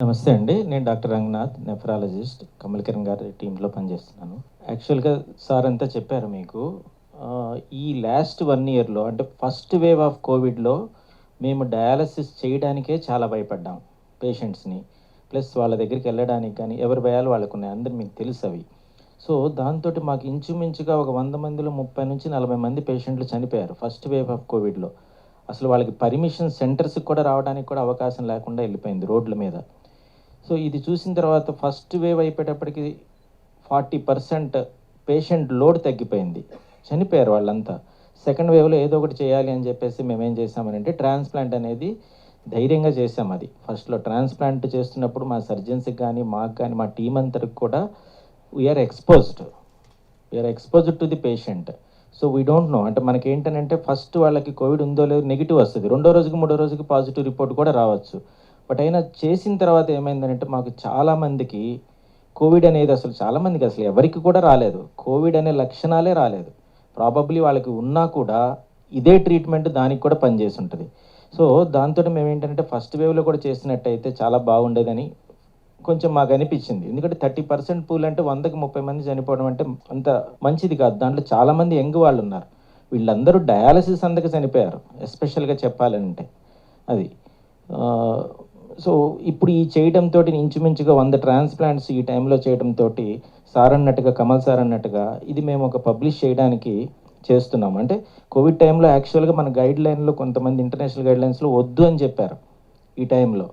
నమస్తే అండి. నేను డాక్టర్ రంగనాథ్, నెఫ్రాలజిస్ట్, కమల్ కిరణ్ గారి టీంలో పనిచేస్తున్నాను. యాక్చువల్‌గా సార్ అంతా చెప్పారు మీకు. ఈ లాస్ట్ 1 ఇయర్‌లో అంటే ఫస్ట్ వేవ్ ఆఫ్ కోవిడ్‌లో మేము డయాలసిస్ చేయడానికే చాలా భయపడ్డాం పేషెంట్స్‌ని. ప్లస్ వాళ్ళ దగ్గరికి వెళ్ళడానికి కానీ, ఎవరి భయాలు వాళ్ళకున్నాయి. అందరూ మీకు తెలుసవి. సో, దాంతోటి మాకు ఇంచుమించుగా ఒక 100 మందిలో 30-40 మంది పేషెంట్లు చనిపోయారు ఫస్ట్ వేవ్ ఆఫ్ కోవిడ్‌లో. అసలు వాళ్ళకి పర్మిషన్ సెంటర్స్‌కి కూడా రావడానికి కూడా అవకాశం లేకుండా వెళ్ళిపోయింది రోడ్ల మీద. సో, ఇది చూసిన తర్వాత ఫస్ట్ వేవ్ అయిపోయేటప్పటికి 40% పేషెంట్ లోడ్ తగ్గిపోయింది. చనిపోయారు వాళ్ళంతా. సెకండ్ వేవ్‌లో ఏదో ఒకటి చేయాలి అని చెప్పేసి మేమేం చేసామనంటే ట్రాన్స్‌ప్లాంట్ అనేది ధైర్యంగా చేసాం అది. ఫస్ట్‌లో ట్రాన్స్‌ప్లాంట్ చేస్తున్నప్పుడు మా సర్జన్స్‌కి గానీ, మాకు గానీ, మా టీమ్ అంతటికి కూడా we are exposed. We are exposed to the patient. So, we don't know. అంటే మనకేంటనంటే ఫస్ట్ వాళ్ళకి కోవిడ్ ఉందో లేదో నెగెటివ్ వస్తది. రెండో రోజుకి, మూడో రోజుకి పాజిటివ్ రిపోర్ట్ కూడా రావచ్చు. బట్ అయినా చేసిన తర్వాత ఏమైందనంటే మాకు చాలామందికి కోవిడ్ అనేది అసలు చాలామందికి అసలు ఎవరికి కూడా రాలేదు. కోవిడ్ అనే లక్షణాలే రాలేదు. ప్రాబబ్లీ వాళ్ళకి ఉన్నా కూడా ఇదే ట్రీట్మెంట్ దానికి కూడా పనిచేసుంటది. సో, దాంతోటి మేమేంటంటే ఫస్ట్ వేవ్‌లో కూడా చేసినట్టయితే చాలా బాగుండేదని కొంచెం మాకనిపిచ్చింది. ఎందుకంటే 30% పూల్ అంటే 100కి 30 మంది చనిపోవడం అంటే అంత మంచిది కాదు. దాంట్లో చాలామంది యంగ్ వాళ్ళున్నారు. వీళ్ళందరూ డయాలసిస్ అందక చనిపోయారు. ఎస్పెషల్‌గా చెప్పాలంటే. అది. ఆహ్, సో, ఇప్పుడు ఈ చేయడంతోటి ఇంచుమించుగా 100 ట్రాన్స్‌ప్లాంట్స్ ఈ టైంలో చేయడంతోటి సార్ అన్నట్టుగా, కమల్ సార్ అన్నట్టుగా ఇది మేము ఒక పబ్లిష్ చేయడానికి చేస్తున్నాం. అంటే కోవిడ్ టైంలో యాక్చువల్‌గా మన గైడ్‌లైన్‌లో కొంతమంది ఇంటర్నేషనల్ గైడ్‌లైన్స్‌లో వద్దు అని చెప్పారు ఈ టైంలో.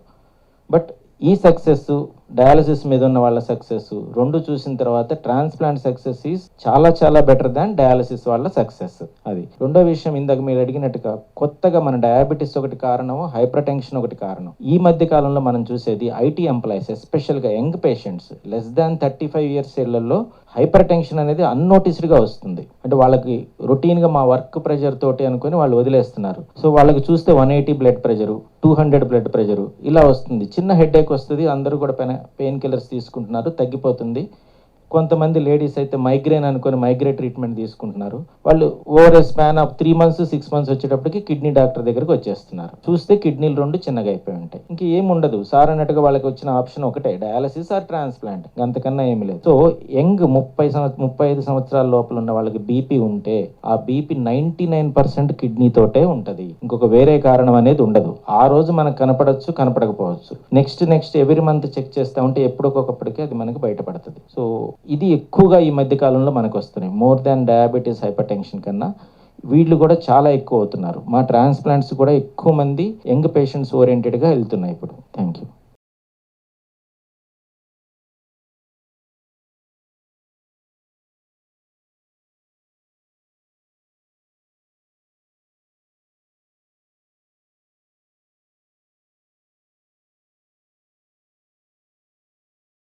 బట్ ఈ సక్సెస్సు, డయాలసిస్ మీద ఉన్న వాళ్ళ సక్సెస్సు 2 చూసిన తర్వాత ట్రాన్స్‌ప్లాంట్ సక్సెస్ ఈజ్ చాలా చాలా బెటర్ దాన్ డయాలసిస్ వాళ్ళ సక్సెస్. అది. రెండో విషయం ఇందాక మీరు అడిగినట్టుగా కొత్తగా మన డయాబెటిస్ ఒకటి కారణం, హైపర్ టెన్షన్ ఒకటి కారణం. ఈ మధ్య కాలంలో మనం చూసేది ఐటీ ఎంప్లాయీస్ ఎస్పెషల్‌గా young patients less than 35 years ఇళ్లలో హైపర్ టెన్షన్ అనేది అన్నోటిస్డ్‌గా వస్తుంది. అంటే వాళ్ళకి రొటీన్‌గా మా వర్క్ ప్రెషర్ తోటి అనుకొని వాళ్ళు వదిలేస్తున్నారు. సో, వాళ్ళకి చూస్తే 180 బ్లడ్ ప్రెషరు, 200 బ్లడ్ ప్రెషరు ఇలా వస్తుంది. చిన్న హెడేక్ వస్తది. అందరూ కూడా పెయిన్ కిల్లర్స్ తీసుకుంటున్నారు. తగ్గిపోతుంది. కొంతమంది లేడీస్ అయితే మైగ్రేన్ అనుకొని మైగ్రేన్ ట్రీట్మెంట్ తీసుకుంటున్నారు. వాళ్ళు over a span of 3 months, 6 months వచ్చేటప్పటికి కిడ్నీ డాక్టర్ దగ్గరికి వచ్చేస్తున్నారు. చూస్తే కిడ్నీలు 2 చిన్నగా అయిపోయి ఉంటాయి. ఇంకేముండదు. సార్ అన్నట్టుగా వాళ్ళకి వచ్చిన ఆప్షన్ ఒకటే డయాలసిస్ ఆర్ ట్రాన్స్‌ప్లాంట్. అంతకన్నా ఏమీ లేదు. సో, యంగ్ 35 సంవత్సరాల లోపల ఉన్న వాళ్ళకి బీపీ ఉంటే ఆ బీపీ 99% కిడ్నీ తోటే ఉంటది. ఇంకొక వేరే కారణం అనేది ఉండదు. ఆ రోజు మనకు కనపడొచ్చు, కనపడకపోవచ్చు. నెక్స్ట్ ఎవ్రీ మంత్ చెక్ చేస్తా ఉంటే ఎప్పటికొకప్పటికి అది మనకి బయటపడతది. సో, ఇది ఎక్కువగా ఈ మధ్య కాలంలో మనకొస్తున్నాయి. More than diabetes, hypertension కన్నా వీళ్ళు కూడా చాలా ఎక్కువ అవుతున్నారు. మా ట్రాన్స్‌ప్లాంట్స్ కూడా ఎక్కువ మంది యంగ్ పేషెంట్స్ ఓరియెంటెడ్‌గా వెళ్తున్నాయి ఇప్పుడు. Thank you.